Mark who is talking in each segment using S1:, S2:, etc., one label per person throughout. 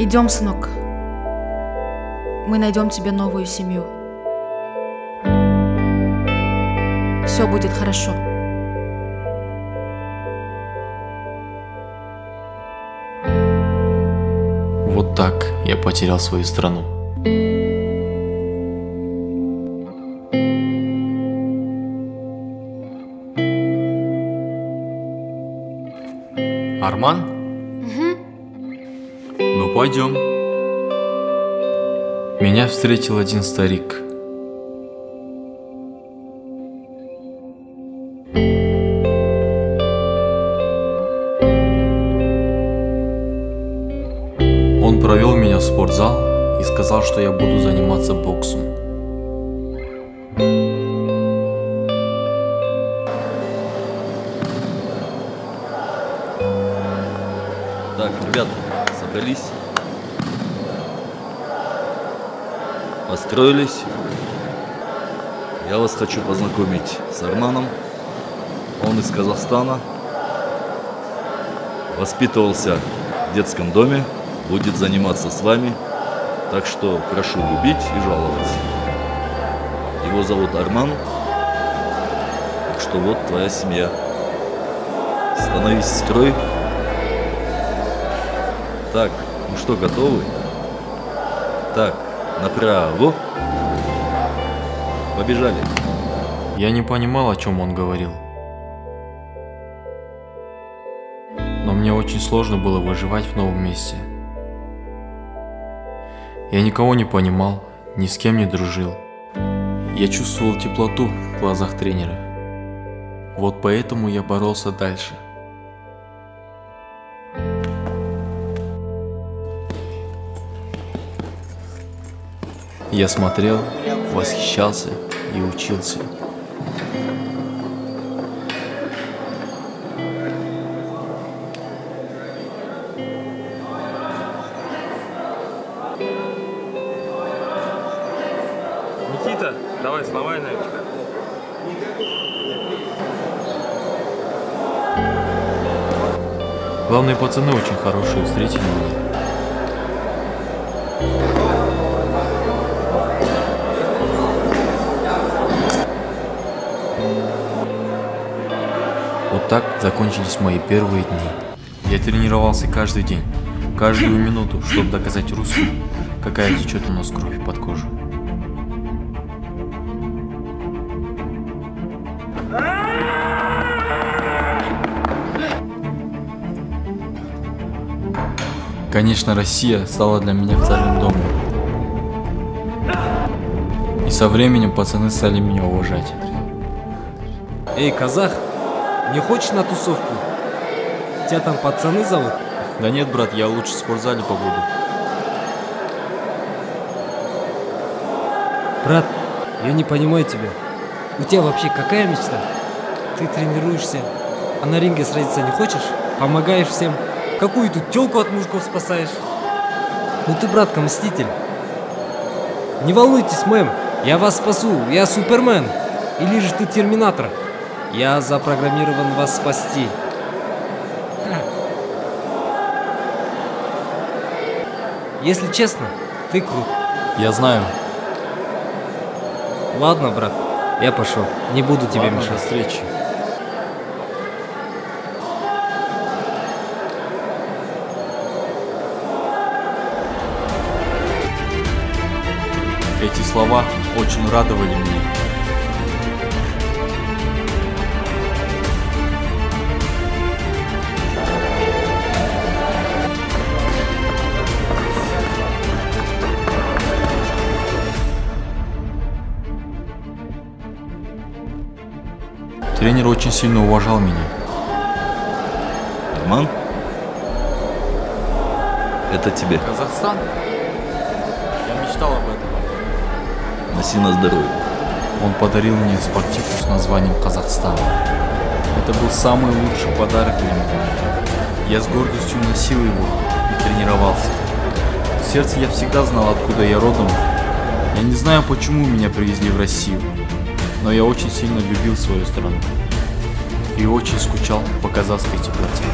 S1: Идем, сынок. Мы найдем тебе новую семью. Все будет хорошо.
S2: Вот так я потерял свою страну. Арман? Ну пойдем. Меня встретил один старик. Он провел меня в спортзал и сказал, что я буду заниматься боксом.
S3: Так, ребята, собрались, построились. Я вас хочу познакомить с Арманом. Он из Казахстана, воспитывался в детском доме, будет заниматься с вами, так что прошу любить и жаловать. Его зовут Арман, так что вот твоя семья. Становись в строй. Так, ну что, готовы? Так, направо. Побежали.
S2: Я не понимал, о чем он говорил. Но мне очень сложно было выживать в новом месте. Я никого не понимал, ни с кем не дружил. Я чувствовал теплоту в глазах тренера. Вот поэтому я боролся дальше. Я смотрел, восхищался и учился.
S4: Никита, давай слова на это.
S2: Главные пацаны очень хорошие, встретили меня. Вот так закончились мои первые дни. Я тренировался каждый день, каждую минуту, чтобы доказать русским, какая течет у нас кровь под кожей. Конечно, Россия стала для меня вторым домом. И со временем пацаны стали меня уважать.
S5: Эй, казах, не хочешь на тусовку? Тебя там пацаны зовут?
S2: Да нет, брат, я лучше в спортзале побуду.
S5: Брат, я не понимаю тебя. У тебя вообще какая мечта? Ты тренируешься, а на ринге сразиться не хочешь? Помогаешь всем? Какую тут тёлку от мужиков спасаешь? Ну ты, братка, мститель. Не волнуйтесь, мэм, я вас спасу, я Супермен. Или же ты Терминатор? Я запрограммирован вас спасти. Если честно, ты крут.
S2: Я знаю.
S5: Ладно, брат, я пошел. Не буду тебе
S2: Ладно,
S5: мешать.
S2: до встречи. Эти слова очень радовали меня. Тренер очень сильно уважал меня.
S3: Арман, это тебе.
S2: Казахстан? Я мечтал об этом.
S3: Носи на здоровье.
S2: Он подарил мне спортивку с названием «Казахстан». Это был самый лучший подарок для меня. Я с гордостью носил его и тренировался. В сердце я всегда знал, откуда я родом. Я не знаю, почему меня привезли в Россию, но я очень сильно любил свою страну и очень скучал по казахской теплоте.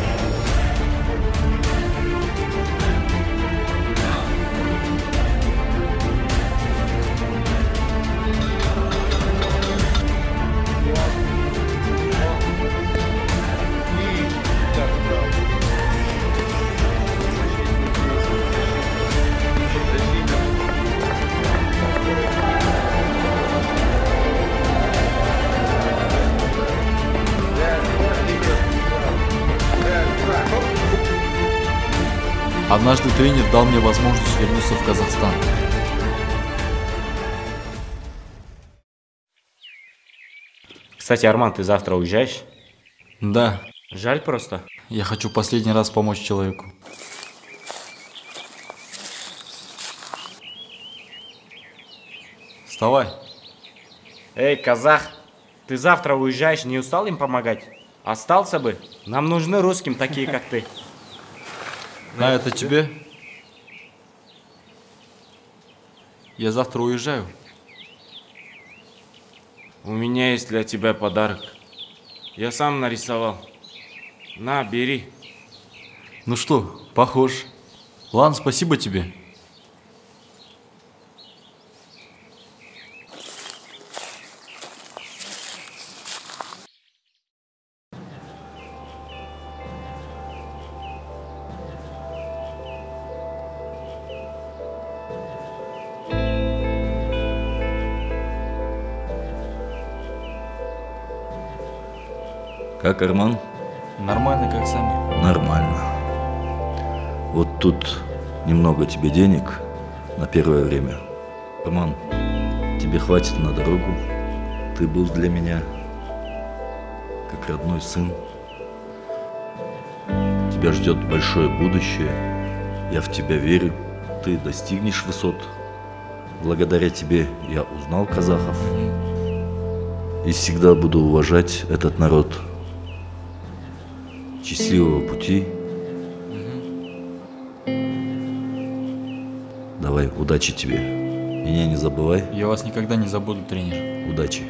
S2: Однажды тренер дал мне возможность вернуться в Казахстан.
S6: Кстати, Арман, ты завтра уезжаешь?
S2: Да,
S6: Жаль просто.
S2: я хочу последний раз помочь человеку. Вставай.
S6: Эй, казах, ты завтра уезжаешь, не устал им помогать? Остался бы. Нам нужны русским такие, как ты.
S2: А это тебе? Я завтра уезжаю.
S6: У меня есть для тебя подарок. Я сам нарисовал. На, бери.
S2: Ну что, похож. Ладно, спасибо тебе.
S3: Как, Арман?
S2: Нормально, как сами.
S3: Нормально. Вот тут немного тебе денег на первое время. Арман, тебе хватит на дорогу. Ты был для меня как родной сын. Тебя ждет большое будущее. Я в тебя верю. Ты достигнешь высот. Благодаря тебе я узнал казахов. И всегда буду уважать этот народ. Счастливого пути. Давай, удачи тебе. Меня не забывай.
S2: Я вас никогда не забуду, тренер.
S3: Удачи.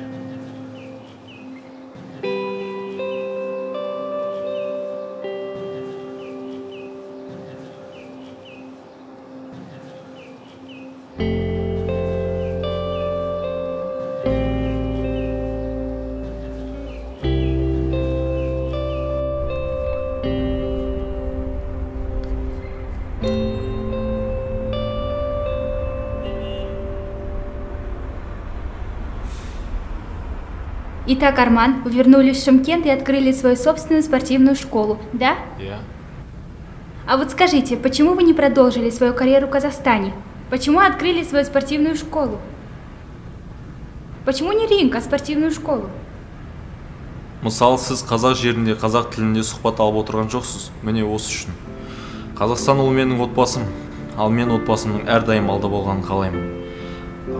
S7: Итак, Арман, вы вернулись в Шымкент и открыли свою собственную спортивную школу, да?
S2: Я?
S7: А вот скажите, почему вы не продолжили свою карьеру в Казахстане? Почему открыли свою спортивную школу? Почему не ринг, а спортивную школу?
S4: Мысалы, сіз қазақ жерінде қазақ тілінде сұхбат алып отырған жоқсыз. Міне осы үшін. Қазақстан ол менің отбасым, ал мен отбасымның әрдайым алда болғанын қалаймын.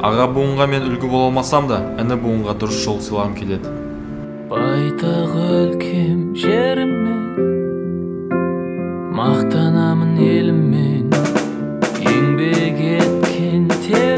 S4: Аға буынға мен үлгі бола алмасам да, іні буынға дұрыс жол сыйлағым келеді.
S8: Байтақ өлкем жеріммен, мақтанамын еліммен, еңбек еткен тер